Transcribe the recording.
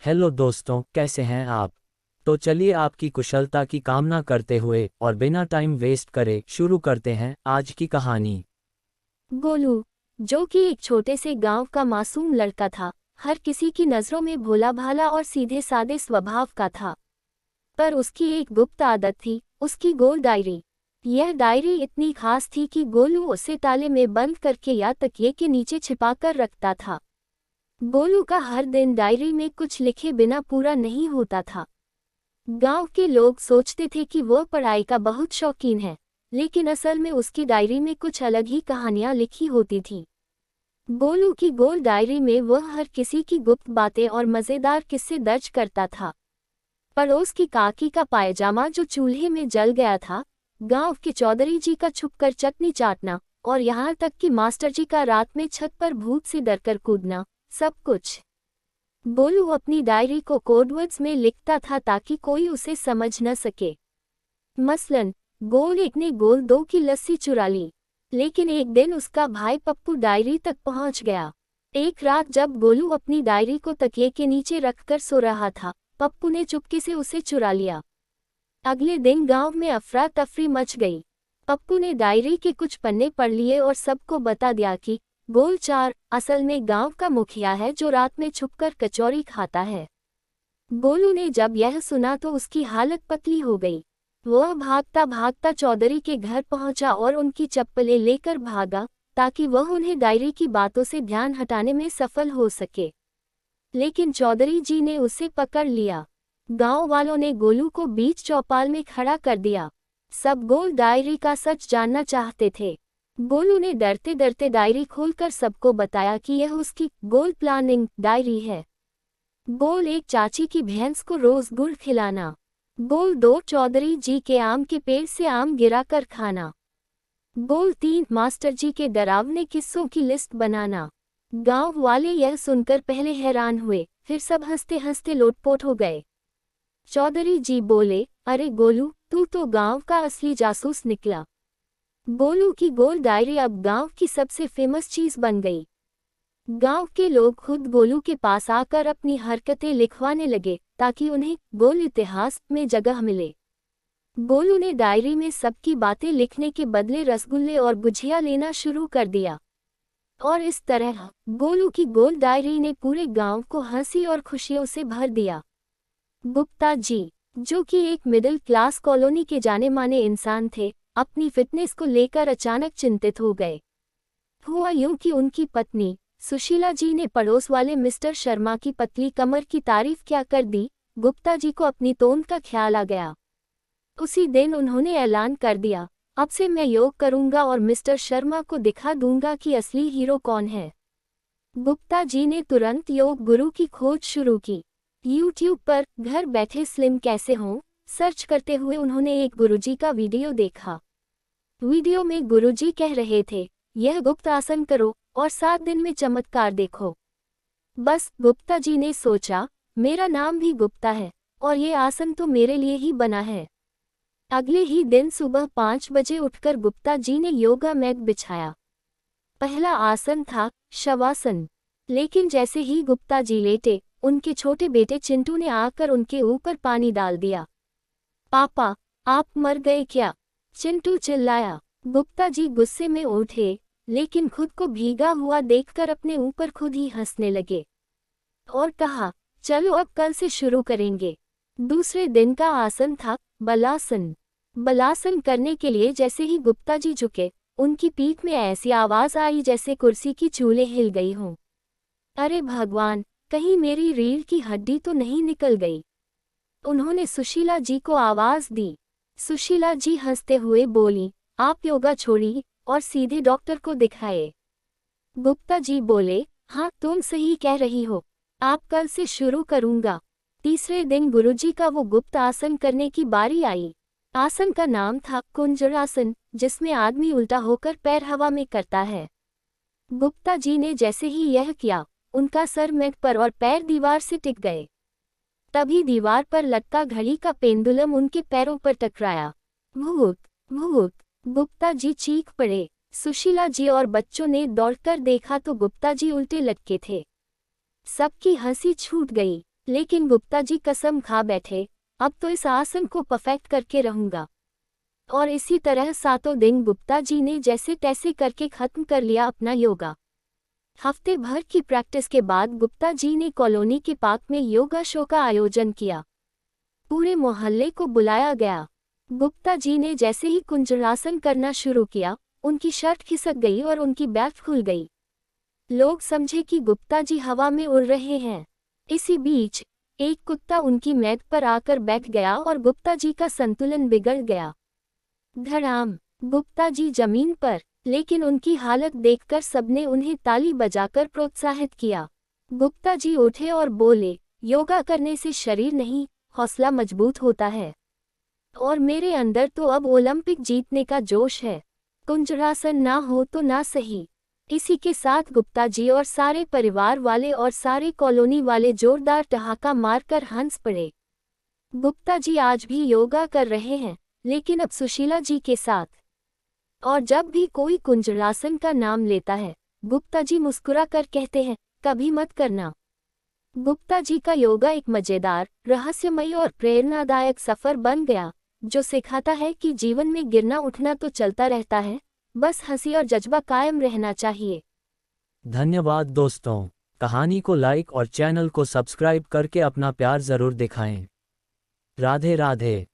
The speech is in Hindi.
हेलो दोस्तों, कैसे हैं आप। तो चलिए आपकी कुशलता की कामना करते हुए और बिना टाइम वेस्ट करे शुरू करते हैं आज की कहानी। गोलू, जो कि एक छोटे से गांव का मासूम लड़का था, हर किसी की नज़रों में भोला भाला और सीधे सादे स्वभाव का था। पर उसकी एक गुप्त आदत थी, उसकी गोल डायरी। यह डायरी इतनी खास थी कि गोलू उसे ताले में बंद करके या तकिए के नीचे छिपाकर रखता था। गोलू का हर दिन डायरी में कुछ लिखे बिना पूरा नहीं होता था। गांव के लोग सोचते थे कि वह पढ़ाई का बहुत शौकीन है, लेकिन असल में उसकी डायरी में कुछ अलग ही कहानियां लिखी होती थीं। गोलू की गोल डायरी में वह हर किसी की गुप्त बातें और मज़ेदार किस्से दर्ज करता था। पड़ोस की काकी का पायजामा जो चूल्हे में जल गया था, गांव के चौधरी जी का छुपकर चटनी चाटना, और यहाँ तक कि मास्टर जी का रात में छत पर भूत से डरकर कूदना, सब कुछ गोलू अपनी डायरी को कोडवर्ड्स में लिखता था ताकि कोई उसे समझ न सके। मसलन, गोल एक ने गोल दो की लस्सी चुरा ली, लेकिन एक दिन उसका भाई पप्पू डायरी तक पहुंच गया। एक रात जब गोलू अपनी डायरी को तकिए के नीचे रखकर सो रहा था, पप्पू ने चुपके से उसे चुरा लिया। अगले दिन गांव में अफरा तफरी मच गई। पप्पू ने डायरी के कुछ पन्ने पढ़ लिए और सबको बता दिया कि गोल चार असल में गांव का मुखिया है जो रात में छुपकर कचौरी खाता है। गोलू ने जब यह सुना तो उसकी हालत पतली हो गई। वह भागता भागता चौधरी के घर पहुंचा और उनकी चप्पलें लेकर भागा, ताकि वह उन्हें डायरी की बातों से ध्यान हटाने में सफल हो सके। लेकिन चौधरी जी ने उसे पकड़ लिया। गांव वालों ने गोलू को बीच चौपाल में खड़ा कर दिया। सब गोल डायरी का सच जानना चाहते थे। गोलू ने डरते डरते डायरी खोलकर सबको बताया कि यह उसकी गोल प्लानिंग डायरी है। गोल एक चाची की भैंस को रोज गुड़ खिलाना। गोल दो चौधरी जी के आम के पेड़ से आम गिराकर खाना। गोल तीन मास्टर जी के डरावने किस्सों की लिस्ट बनाना। गांव वाले यह सुनकर पहले हैरान हुए, फिर सब हंसते हंसते लोटपोट हो गए। चौधरी जी बोले, अरे गोलू, तू तो गांव का असली जासूस निकला। गोलू की गोल डायरी अब गांव की सबसे फेमस चीज बन गई। गांव के लोग खुद गोलू के पास आकर अपनी हरकतें लिखवाने लगे, ताकि उन्हें गोल इतिहास में जगह मिले। गोलू ने डायरी में सबकी बातें लिखने के बदले रसगुल्ले और गुझिया लेना शुरू कर दिया। और इस तरह गोलू की गोल डायरी ने पूरे गांव को हंसी और खुशियों से भर दिया। गुप्ता जी, जो कि एक मिडिल क्लास कॉलोनी के जाने माने इंसान थे, अपनी फिटनेस को लेकर अचानक चिंतित हो गए। हुआ यूं कि उनकी पत्नी सुशीला जी ने पड़ोस वाले मिस्टर शर्मा की पतली कमर की तारीफ क्या कर दी। गुप्ता जी को अपनी तोंद का ख्याल आ गया। उसी दिन उन्होंने ऐलान कर दिया, अब से मैं योग करूंगा और मिस्टर शर्मा को दिखा दूंगा कि असली हीरो कौन है। गुप्ता जी ने तुरंत योग गुरु की खोज शुरू की। यूट्यूब पर घर बैठे स्लिम कैसे हों सर्च करते हुए उन्होंने एक गुरुजी का वीडियो देखा। वीडियो में गुरुजी कह रहे थे, यह गुप्त आसन करो और 7 दिन में चमत्कार देखो। बस गुप्ता जी ने सोचा, मेरा नाम भी गुप्ता है और ये आसन तो मेरे लिए ही बना है। अगले ही दिन सुबह 5 बजे उठकर गुप्ता जी ने योगा मैट बिछाया। पहला आसन था शवासन। लेकिन जैसे ही गुप्ता जी लेटे, उनके छोटे बेटे चिंटू ने आकर उनके ऊपर पानी डाल दिया। पापा, आप मर गए क्या? चिंटू चिल्लाया। गुप्ता जी गुस्से में उठे, लेकिन खुद को भीगा हुआ देखकर अपने ऊपर खुद ही हंसने लगे और कहा, चलो अब कल से शुरू करेंगे। दूसरे दिन का आसन था बलासन। बलासन करने के लिए जैसे ही गुप्ता जी झुके, उनकी पीठ में ऐसी आवाज आई जैसे कुर्सी की चूलें हिल गई हों। अरे भगवान, कहीं मेरी रीढ़ की हड्डी तो नहीं निकल गई। उन्होंने सुशीला जी को आवाज दी। सुशीला जी हंसते हुए बोली, आप योगा छोड़िए और सीधे डॉक्टर को दिखाए। गुप्ता जी बोले, हाँ तुम सही कह रही हो, आप कल से शुरू करूंगा। तीसरे दिन गुरुजी का वो गुप्त आसन करने की बारी आई। आसन का नाम था कुंजरासन, जिसमें आदमी उल्टा होकर पैर हवा में करता है। गुप्ता जी ने जैसे ही यह किया, उनका सर मैट पर और पैर दीवार से टिक गए। तभी दीवार पर लटका घड़ी का पेंडुलम उनके पैरों पर टकराया। भूत, भूत, गुप्ता जी चीख पड़े। सुशीला जी और बच्चों ने दौड़कर देखा तो गुप्ता जी उल्टे लटके थे। सबकी हंसी छूट गई। लेकिन गुप्ता जी कसम खा बैठे, अब तो इस आसन को परफेक्ट करके रहूंगा। और इसी तरह 7 दिन गुप्ता जी ने जैसे तैसे करके खत्म कर लिया अपना योगा। हफ्ते भर की प्रैक्टिस के बाद गुप्ता जी ने कॉलोनी के पार्क में योगा शो का आयोजन किया। पूरे मोहल्ले को बुलाया गया। गुप्ता जी ने जैसे ही कुंजरासन करना शुरू किया, उनकी शर्ट खिसक गई और उनकी बैक खुल गई। लोग समझे कि गुप्ता जी हवा में उड़ रहे हैं। इसी बीच एक कुत्ता उनकी मेज पर आकर बैठ गया और गुप्ता जी का संतुलन बिगड़ गया। धड़ाम, गुप्ता जी जमीन पर, लेकिन उनकी हालत देखकर सबने उन्हें ताली बजाकर प्रोत्साहित किया। गुप्ता जी उठे और बोले, योगा करने से शरीर नहीं, हौसला मजबूत होता है। और मेरे अंदर तो अब ओलंपिक जीतने का जोश है। कुंजरासन ना हो तो ना सही। इसी के साथ गुप्ता जी और सारे परिवार वाले और सारे कॉलोनी वाले जोरदार ठहाका मारकर हंस पड़े। गुप्ता जी आज भी योगा कर रहे हैं, लेकिन अब सुशीला जी के साथ। और जब भी कोई कुंजरासन का नाम लेता है, गुप्ता जी मुस्कुरा कर कहते हैं, कभी मत करना। गुप्ता जी का योगा एक मजेदार, रहस्यमयी और प्रेरणादायक सफर बन गया, जो सिखाता है कि जीवन में गिरना उठना तो चलता रहता है, बस हंसी और जज्बा कायम रहना चाहिए। धन्यवाद दोस्तों। कहानी को लाइक और चैनल को सब्सक्राइब करके अपना प्यार जरूर दिखाएं। राधे राधे।